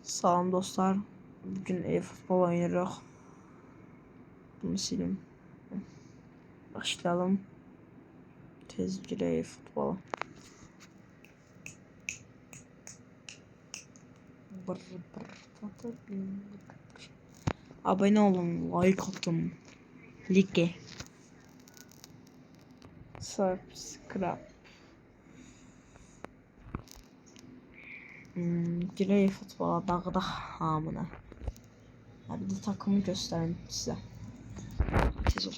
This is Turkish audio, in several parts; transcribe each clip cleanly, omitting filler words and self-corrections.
Salam dostlar. Bugün e-futbol oynayırıq. Bunu silim. Başlayalım. Tez girə e-futbola. Abone olun, like atın. Like. Subscribe. Girə e-futbola dağıdaq hamına. Bir de takımı göstereyim size. Tez ol.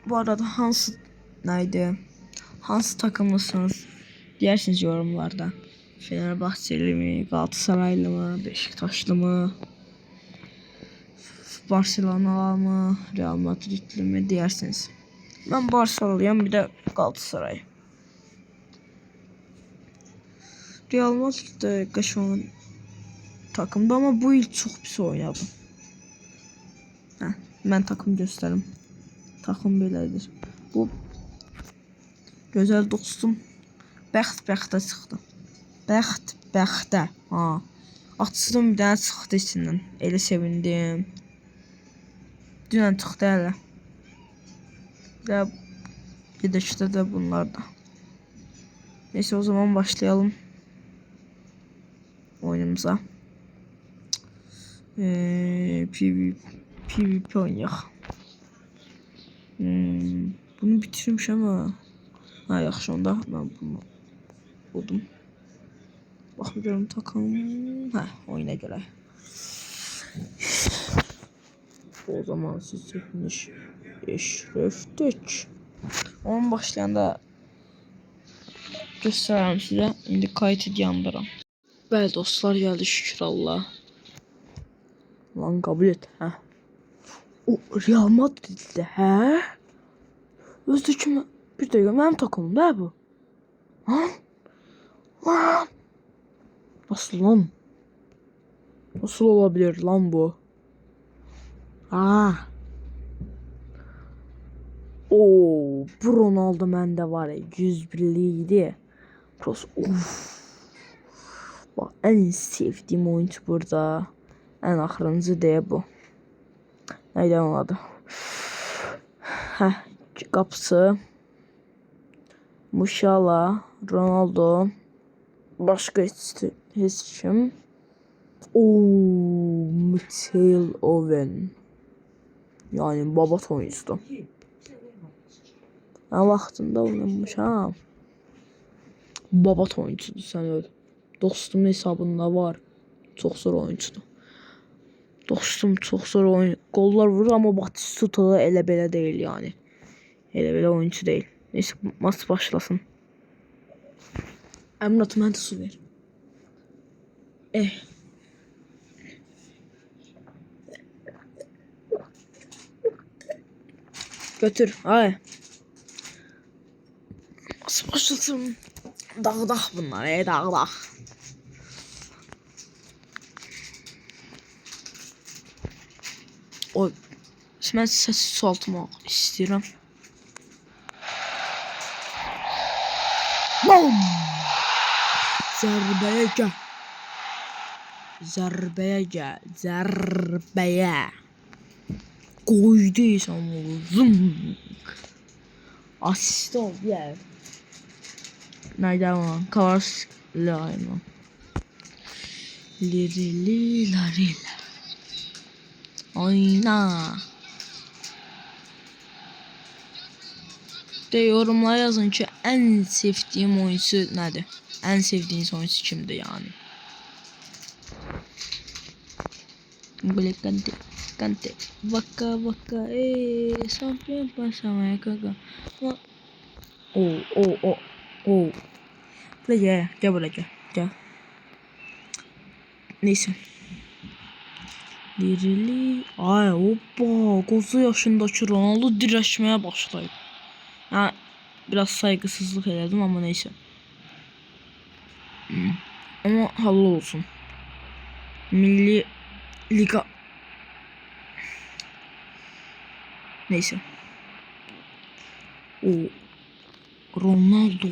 Bu arada hansı takımlısınız dersiniz yorumlarda. Fenerbahçeli mi, Galatasaraylı mı, Beşiktaşlı mı, Barcelona mı, Real Madridli mi dersiniz. Ben Barcelona'yım, bir de Galatasaray. Real Madrid de qaşon takımda ama bu yıl çok pis oynadı. Ben takım gösterim. Takım belədir. Bu gözəl dostum bəxt-bəxtə çıxdı. Bəxt-bəxtə. Açdım bir dənə çıxdı içindən. Elə sevindim. Dünən çıxdı hələ. Və gedəkdə də bunlar da. Neyse o zaman başlayalım oyunumuza. PvP oynayaq. Bunu bitirmiş ama yaxşı onda ben bunu buldum. Bakıyorum takım. Oyuna göre. O zaman siz hepiniz eşreftik. Onun başlayanda göstereyim size. İndi kayıt ediyandıram. Bəli dostlar, geldi şükür Allah. Lan kabul et. O Real Madrid'de Özdeki bir de mənim takımım da bu. Lan. Nasıl lan? Nasıl olabilir lan bu? Bu Ronaldo məndə var ya, 101'li idi. Bak, en sevdiğim oyuncu burada. En axırıncı diye bu. Neydi onun adı? Qapısı. Musiala, Ronaldo. Başka hiç kim? Michael Owen. Yani babat oyuncusu. Ben vaxtında oynamış ha. Babat oyuncusu sen öyle. Dostumun hesabında var. Çok zor oyuncudur. Dostum çok zor gollar vurur ama Batistuta elə belə değil yani. Elə belə oyuncu değil. Neyse maç başlasın. Emrat mən də su ver. Götür. Ay. Maç başlasın. Dağıdaq bunları, dağıdaq. Mən səsi saltmaq istəyirəm. Bam! Zərbəyə. Qoyduysan uzun. Asist ol ya. Nerede ama? Kavarslı aynı. Lirili. Oyna. De yorumlara yazın ki en sevdiğim oyuncu nedir? En sevdiğiniz oyuncu kimdir yani? Böyle Kante. Vaka. Şampiyon pasamaya kaka. Buraya gel buraya gel. Neyse. Dirili. Ay hoppa. 9 yaşındaki Ronaldo direşmeye başlayıp. Biraz saygısızlık elədim ama neyse. Ama halal olsun. Milli Liga. Neyse. Ronaldo.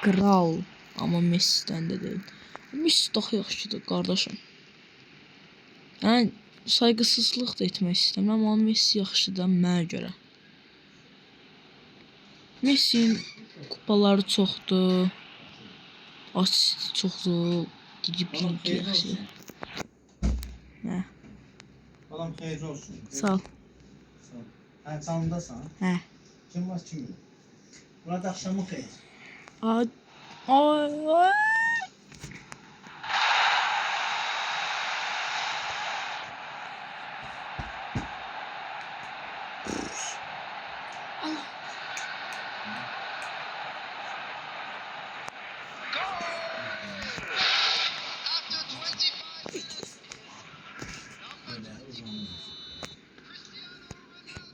Kral. Amma Messi'dən də deyil. Messi daha yaxşıdır qardaşım. Yəni sayğısızlıq da etmək istəmirəm, amma Messi yaxşıdır mənə görə. Messi'nin kupaları çoxdur. Asisti çoxdur. Driblingi yaxşıdır. Hə. Balam xeyirli olsun. Sağ ol. Sağ ol. Hə, canındasan? Hə. Kim var, kim yox? Burada axşamın xeyir. Ay. Ay.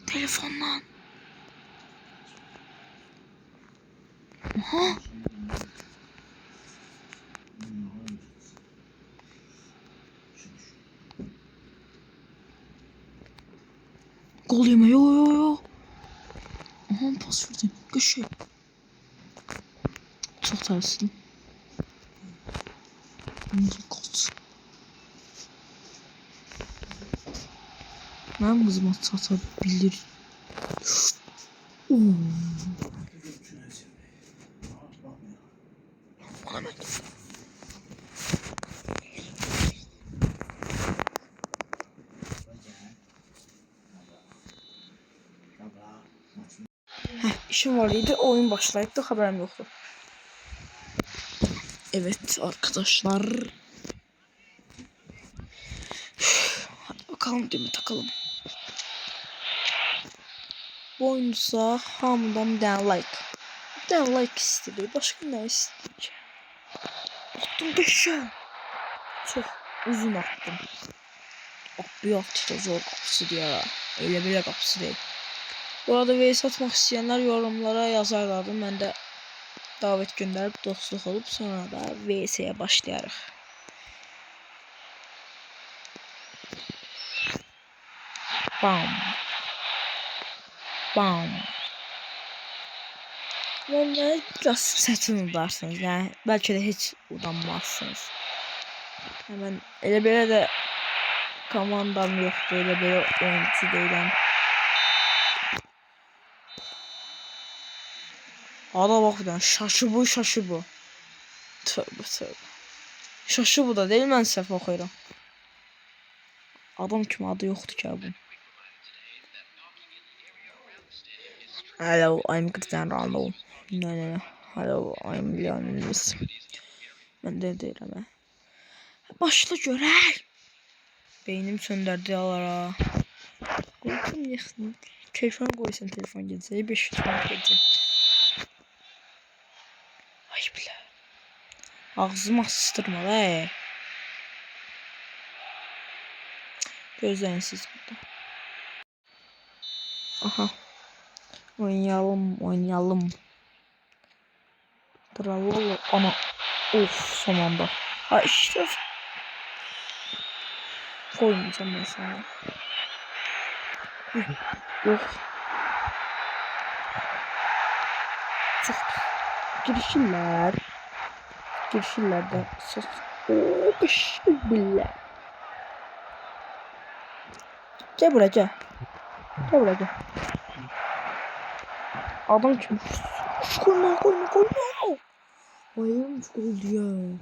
Telefondan. Aha. Gol yeme, yo. Aha, pas verdim. Köşe. Çok tersin. Gol. Ben kızıma satabilir. Bana bak. İşim var idi, oyun başlayıp da haberim yoktu. Evet arkadaşlar. Hadi bakalım düğme takalım. Bu oyuncusa hamıdan bir tane like. Bir tane like istedi. Başka ne isteyecek? Attım 5'e. Çok uzun attım. Bir attı da zor kapısı ya. Öyle bile kapısı değil. Bu arada VS atmak isteyenler yorumlara yazarlardı. Ben de davet gönderip dostluk olup sonra da VS'ye başlayarak. Bam. Bam. Onları biraz səsini udarsınız. Yani belki de hiç udanmazsınız. Hemen elə belə də komandam yoxdur. Elə belə oyuncu deyiləm. Ada bak bir tane şaşı bu. Tövbe. Şaşı bu da değil, mən səhv oxuyuram. Adam kimi adı yoxdur ki bu. Hello, I'm Cristiano Ronaldo. No. Hello, I'm Lionel Messi. Mən də deyirəm hə. Başla görək. Beynim söndürdü alara. Qoyum yıxsın. Telefon qoysan telefon gedəcək. 500 manat gedəcək. Ay bilə. Ağzımı asıstırma la. Gözləyin siz burada. Aha. Oynayalım. Tralala. Ana. Of, son anda. Ha işte. Koymayacağım ben sana. Yok. Çok girişirler. Girişirler de sos. Ooo bile. Gel buraya gel. Adam kim? Koyma. Bayılım çok oldu ya.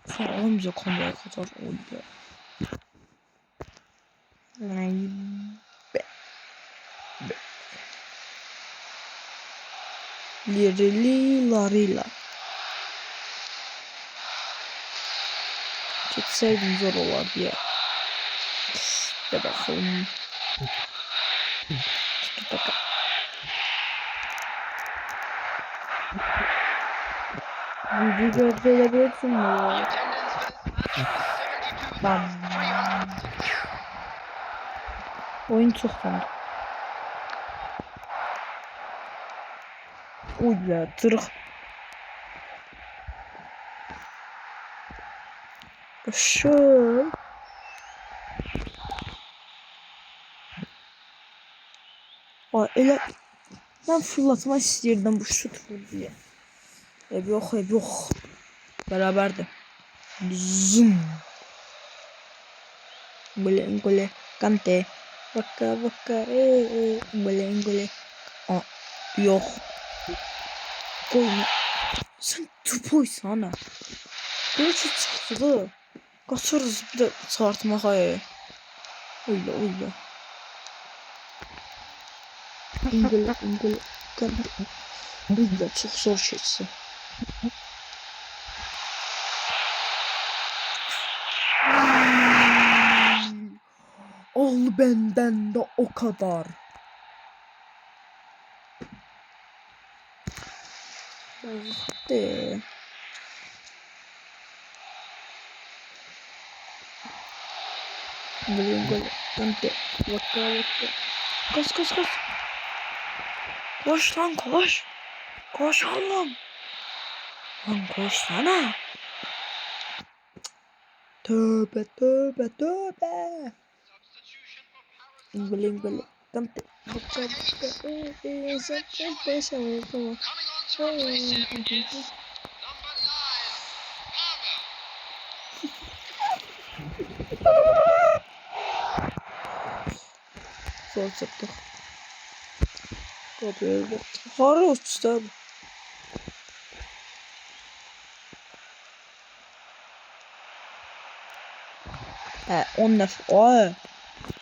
Sen alamayacak kameraya kadar oldu. Larila. Çekseydim zor olardı ya. De bakalım. Bakalım. Gücü gösterebilirsin mi? Bam. Oyun çok sondu. Uy ya tırık. Şöyle. Ay elə ben fırlatmak istiyordum bu şut vur diye. Ev yok, ev yok. Beraberdi. Zoom. Ngole ngole. Kante. Vaka vaka. Ngole ngole. Aa, yok. Koyma. Sen tupoysana. Gerçi çıktı. Kaçarız bir de çarpmağa. Öyle öyle. İngile İngile. Öyle çok zor şeysi. Al benden de o kadar. Hadi. Gol. Hadi. Vaka vaka. Koş koş koş. Koş lan koş. Koş oğlum. Lan koşsana. Tövbe tövbe tövbe. İngil İngil. Hadi. Vaka vaka. Zor çıktı. Kapıya bak. Harbi uçtu abi. 10 nefer. Ay.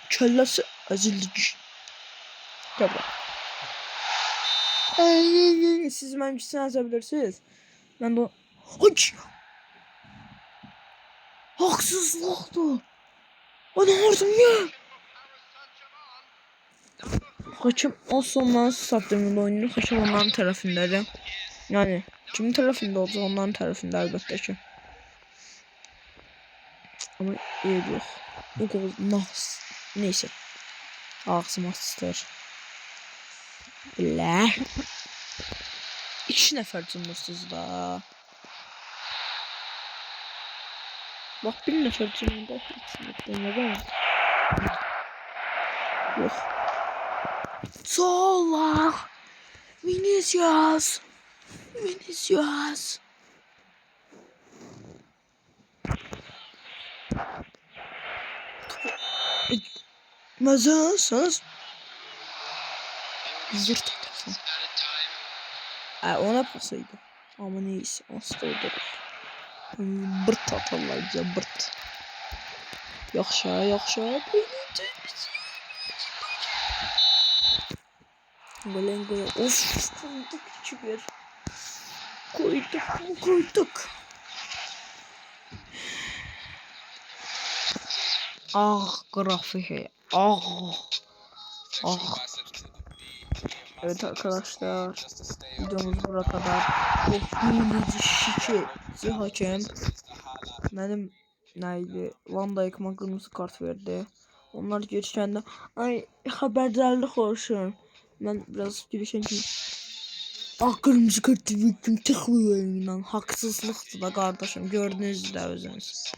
Kellesi ezildik. Tabii. Siz benimkisini yazabilirsiniz. Ben de Haç. Haksızlıktı. Bana vurdum ya. Haçım o sondan sattığım oyunu haçım onların tarafındaydı. Yani kimin tarafında olacak onların tarafında elbette ki. Ama iyi yok. O gol nas. Neyse. Ağzıma sıçrar. Bile. 2 nefer cımırsız da. Bak 1 nefer cımırda. Neden? Yok. Sola. Vinicius. Vinicius. Mazasız. Zırt edersin. Ona pasaydı. Ama neyse. Asla bırt atarlar bize bırt. Yaxşı. Gole. Of. Koyduk 2-1. Koyduk. Ah grafiği. Ah. Evet arkadaşlar. Videomuz buraya kadar. Bu hileci şikeci hakem. Benim neydi? Van Dijk'ıma kırmızı kart verdi. Onlar geçen de ay haberdarlık olsun. Ben biraz girişen gibi. Ah kırmızı kart verdim. Tıklıyor elimden. Haksızlıktı da kardeşim. Gördünüz de özünüz.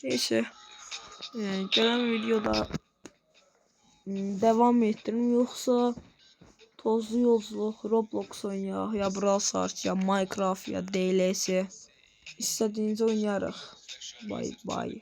Neyse. Gelen videoda devam ettirim yoksa tozlu yolculuk, Roblox oynuyor ya Brawl Stars ya Minecraft ya DLS istediğinizi oynayarıq. Bye bye.